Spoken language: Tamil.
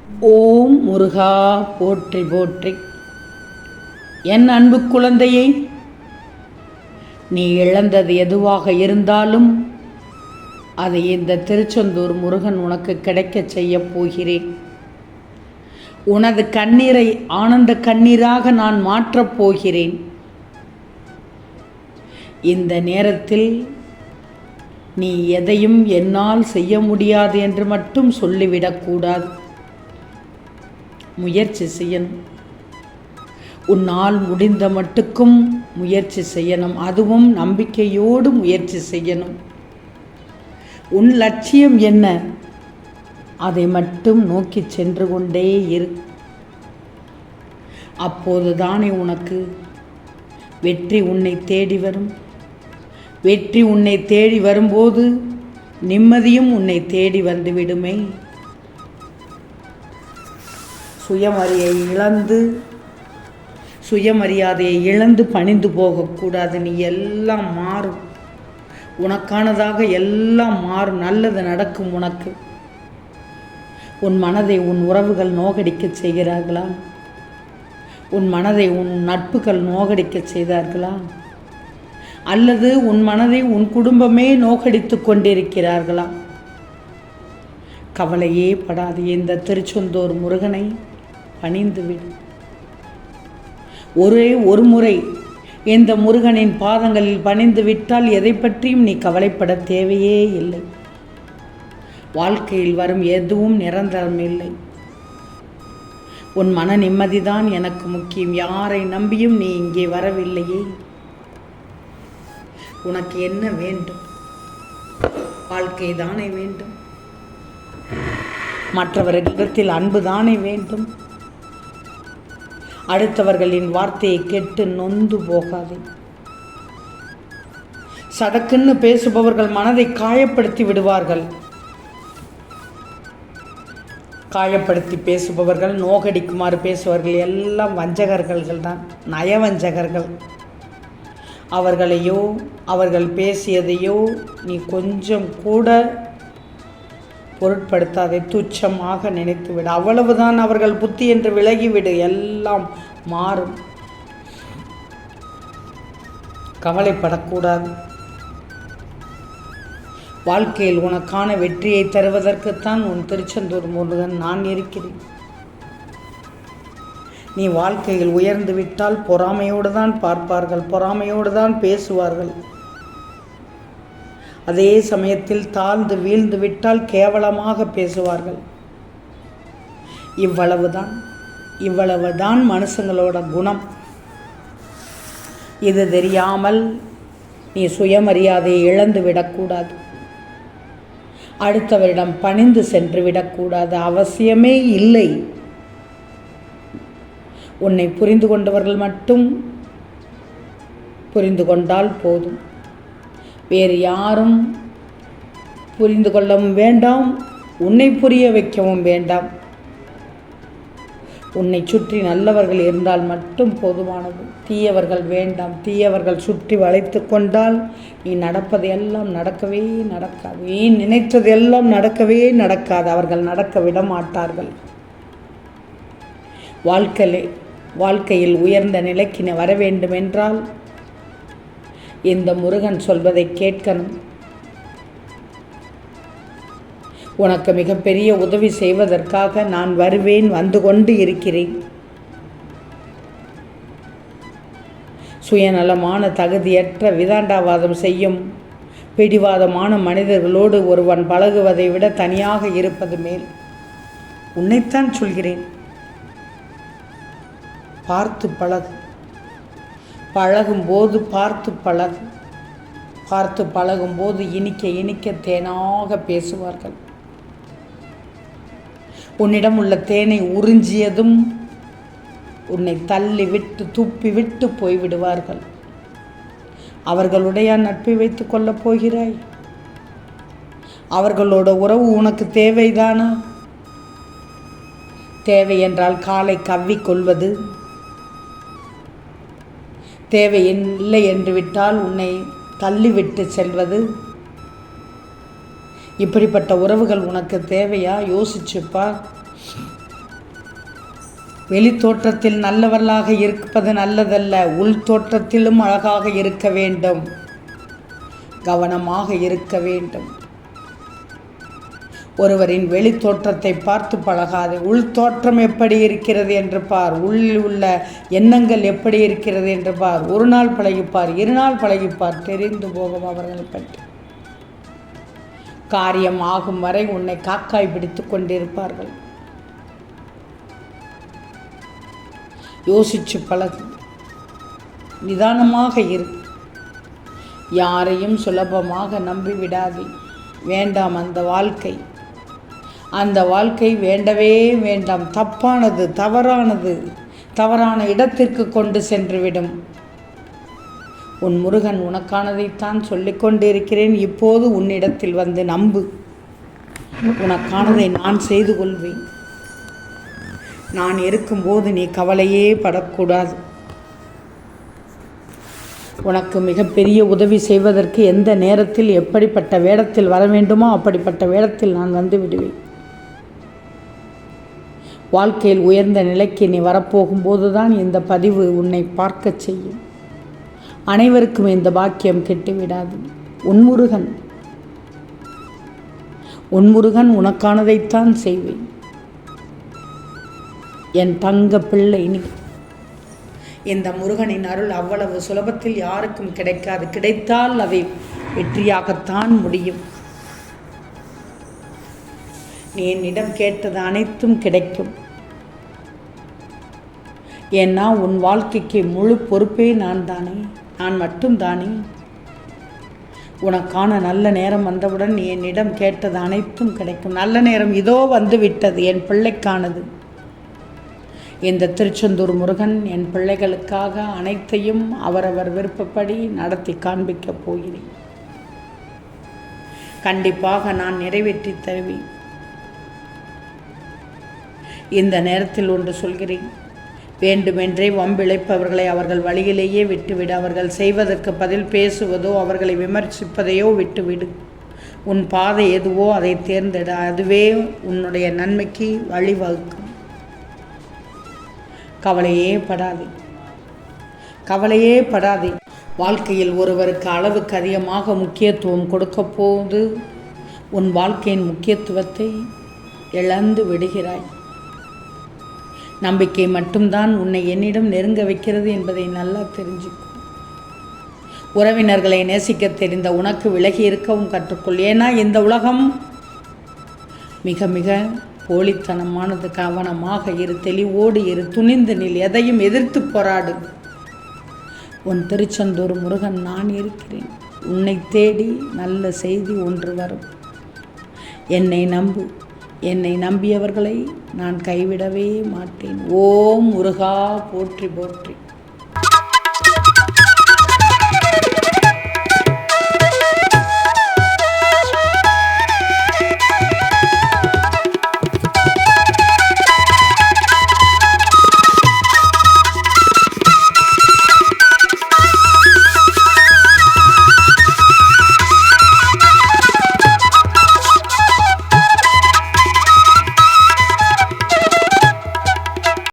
ஓம் முருகா போற்றி போற்றி. என் அன்பு குழந்தையை, நீ இழந்தது எதுவாக இருந்தாலும் அதை இந்த திருச்செந்தூர் முருகன் உனக்கு கிடைக்கச் செய்ய போகிறேன். உனது கண்ணீரை ஆனந்த கண்ணீராக நான் மாற்றப் போகிறேன். இந்த நேரத்தில் நீ எதையும் என்னால் செய்ய முடியாது என்று மட்டும் சொல்லிவிடக்கூடாது. முயற்சி செய்யணும். உன்னால் முடிந்த மட்டுக்கும் முயற்சி செய்யணும். அதுவும் நம்பிக்கையோடு முயற்சி செய்யணும். உன் லட்சியம் என்ன, அதை மட்டும் நோக்கி சென்று கொண்டே இரு. அப்போதுதானே உனக்கு வெற்றி உன்னை தேடி வரும். வெற்றி உன்னை தேடி வரும்போது நிம்மதியும் உன்னை தேடி வந்துவிடுமே. சுயமரியாதையை இழந்து பணிந்து போகக்கூடாது. நீ எல்லாம் மாறும். உனக்கானதாக எல்லாம் மாறும். நல்லது நடக்கும் உனக்கு. உன் மனதை உன் உறவுகள் நோகடிக்க செய்கிறார்களா? உன் மனதை உன் நட்புகள் நோகடிக்க செய்தார்களா? அல்லது உன் மனதை உன் குடும்பமே நோகடித்து கொண்டிருக்கிறார்களா? கவலையே படாது. இந்த திருச்செந்தூர் முருகனை பணிந்துவிடு. ஒரே ஒரு முறை இந்த முருகனின் பாதங்களில் பணிந்து விட்டால் எதை பற்றியும் நீ கவலைப்பட தேவையே இல்லை. வாழ்க்கையில் வரும் எதுவும் நிரந்தரம் இல்லை. உன் மன நிம்மதிதான் எனக்கு முக்கியம். யாரை நம்பியும் நீ இங்கே வரவில்லையே. உனக்கு என்ன வேண்டும்? வாழ்க்கை தானே வேண்டும். மற்றவர்களிடத்தில் அன்பு தானே வேண்டும். அடுத்தவர்களின் வார்த்தையை கேட்டு நொந்து போகாதே. சடக்குன்னு பேசுபவர்கள் மனதை காயப்படுத்தி விடுவார்கள். காயப்படுத்தி பேசுபவர்கள், நோகடிக்குமாறு பேசுபவர்கள் எல்லாம் வஞ்சகர்கள் தான், நயவஞ்சகர்கள். அவர்களையோ அவர்கள் பேசியதையோ நீ கொஞ்சம் கூட பொருட்படுத்தாதை. துச்சமாக நினைத்துவிடு. அவ்வளவுதான் அவர்கள் புத்தி என்று விலகிவிடு. எல்லாம் மாறும். கவலைப்படக்கூடாது. வாழ்க்கையில் உனக்கான வெற்றியை தருவதற்குத்தான் உன் திருச்செந்தூர் முருகன் நான் இருக்கிறேன். நீ வாழ்க்கையில் உயர்ந்து விட்டால் பொறாமையோடு தான் பார்ப்பார்கள், பொறாமையோடு தான் பேசுவார்கள். அதே சமயத்தில் தாழ்ந்து வீழ்ந்து விட்டால் கேவலமாக பேசுவார்கள். இவ்வளவுதான் மனுஷங்களோட குணம். இது தெரியாமல் நீ சுயமரியாதையை இழந்து விடக்கூடாது. அடுத்தவரிடம் பணிந்து சென்று விடக்கூடாது. அவசியமே இல்லை. உன்னை புரிந்து கொண்டவர்கள் மட்டும் புரிந்து கொண்டால் போதும். வேறு யாரும் புரிந்து கொள்ளவும் வேண்டாம், உன்னை புரிய வைக்கவும் வேண்டாம். உன்னை சுற்றி நல்லவர்கள் இருந்தால் மட்டும் போதுமானது. தீயவர்கள் வேண்டாம். தீயவர்கள் சுற்றி வளைத்து கொண்டால் நீ நடப்பது எல்லாம் நடக்கவே நடக்காது. நீ நினைத்தது எல்லாம் நடக்கவே நடக்காது. அவர்கள் நடக்க விட மாட்டார்கள். வாழ்க்கையில் உயர்ந்த நிலைக்கு வர வேண்டுமென்றால் இந்த முருகன் சொல்வதை கேட்கணும். உனக்கு மிகப்பெரிய உதவி செய்வதற்காக நான் வருவேன், வந்து கொண்டு இருக்கிறேன். சுயநலமான, தகுதியற்ற, விதாண்டாவாதம் செய்யும், பிடிவாதமான மனிதர்களோடு ஒருவன் பழகுவதை விட தனியாக இருப்பது மேல். உன்னைத்தான் சொல்கிறேன். பார்த்து பழகு. பழகும்போது பார்த்து பழகு. பார்த்து பழகும்போது இனிக்க இனிக்க தேனாக பேசுவார்கள். உன்னிடம் உள்ள தேனை உறிஞ்சியதும் உன்னை தள்ளி விட்டு துப்பி விட்டு போய்விடுவார்கள். அவர்களுடைய நட்பை வைத்து கொள்ளப் போகிறாய்? அவர்களோட உறவு உனக்கு தேவைதானா? தேவை என்றால் காலை கவ்விக்கொள்வது, தேவையில்லை என்று விட்டால் உன்னை தள்ளிவிட்டு செல்வது, இப்படிப்பட்ட உறவுகள் உனக்கு தேவையா? யோசிச்சுப்பா. வெளி தோற்றத்தில் நல்லவர்களாக இருப்பது நல்லதல்ல, உள் தோற்றத்திலும் அழகாக இருக்க வேண்டும், கவனமாக இருக்க வேண்டும். ஒருவரின் வெளி தோற்றத்தை பார்த்து பழகாது, உள் தோற்றம் எப்படி இருக்கிறது என்று பார், உள்ளில் உள்ள எண்ணங்கள் எப்படி இருக்கிறது என்று பார். ஒரு நாள் பழகிப்பார், 2 நாள் பழகிப்பார், தெரிந்து போகும் அவர்களை பற்றி. காரியம் ஆகும் வரை உன்னை காக்காய் பிடித்து கொண்டிருப்பார்கள். யோசிச்சு பழகு, நிதானமாக இரு, யாரையும் சுலபமாக நம்பிவிடாதே. வேண்டாம் அந்த வாழ்க்கை, அந்த வாழ்க்கை வேண்டவே வேண்டாம். தப்பானது, தவறானது, தவறான இடத்திற்கு கொண்டு சென்றுவிடும். உன் முருகன் உனக்கானதைத்தான் சொல்லிக் கொண்டிருக்கிறேன். இப்போது உன்னிடத்தில் வந்து நம்பு. உனக்கானதை நான் செய்து கொள்வேன். நான் இருக்கும்போது நீ கவலையே படக்கூடாது. உனக்கு மிகப்பெரிய உதவி செய்வதற்கு எந்த நேரத்தில் எப்படிப்பட்ட வேடத்தில் வர வேண்டுமோ அப்படிப்பட்ட வேடத்தில் நான் வந்து விடுவேன். வாழ்க்கையில் உயர்ந்த நிலைக்கு நீ வரப்போகும்போது தான் இந்த பதிவு உன்னை பார்க்க செய்யும். அனைவருக்கும் இந்த பாக்கியம் கெட்டுவிடாது. உன் முருகன் உனக்கானதைத்தான் செய்வேன். என் தங்க பிள்ளை நீ. இந்த முருகனின் அருள் அவ்வளவு சுலபத்தில் யாருக்கும் கிடைக்காது. கிடைத்தால் அதை வெற்றியாகத்தான் முடியும். நீ என்னிடம் கேட்டது அனைத்தும் கிடைக்கும். ஏன்னா உன் வாழ்க்கைக்கு முழு பொறுப்பே நான் மட்டும்தானே. உனக்கான நல்ல நேரம் வந்தவுடன் நீ என்னிடம் கேட்டது அனைத்தும் கிடைக்கும். நல்ல நேரம் இதோ வந்து விட்டது, என் பிள்ளைக்கானது. இந்த திருச்செந்தூர் முருகன் என் பிள்ளைகளுக்காக அனைத்தையும் அவரவர் விருப்பப்படி நடத்தி காண்பிக்கப் போகிறேன். கண்டிப்பாக நான் நிறைவேற்றி தருவேன். இந்த நேரத்தில் ஒன்று சொல்கிறேன், வேண்டுமென்றே வம்பிழைப்பவர்களை அவர்கள் வழியிலேயே விட்டுவிடு. அவர்கள் செய்வதற்கு பதில் பேசுவதோ அவர்களை விமர்சிப்பதையோ விட்டுவிடு. உன் பாதை எதுவோ அதை தேர்ந்தெடு. அதுவே உன்னுடைய நன்மைக்கு வழிவகுக்கும். கவலையே படாதே. வாழ்க்கையில் ஒருவருக்கு அளவுக்கு அதிகமாக முக்கியத்துவம் கொடுக்க போது உன் வாழ்க்கையின் முக்கியத்துவத்தை இழந்து விடுகிறாய். நம்பிக்கை மட்டும்தான் உன்னை என்னிடம் நெருங்க வைக்கிறது என்பதை நல்லா தெரிஞ்சுக்கும். உறவினர்களை நேசிக்க தெரிந்த உனக்கு விலகி இருக்கவும் கற்றுக்கொள். ஏன்னா இந்த உலகம் மிக மிக போலித்தனமானது. கவனமாக இரு, தெளிவோடு இரு, துணிந்து நில், எதையும் எதிர்த்து போராடு. உன் திருச்செந்தூர் முருகன் நான் இருக்கிறேன். உன்னை தேடி நல்ல செய்தி ஒன்று வரும். என்னை நம்பு. என்னை நம்பியவர்களை நான் கைவிடவே மாட்டேன். ஓம் முருகா போற்றி போற்றி.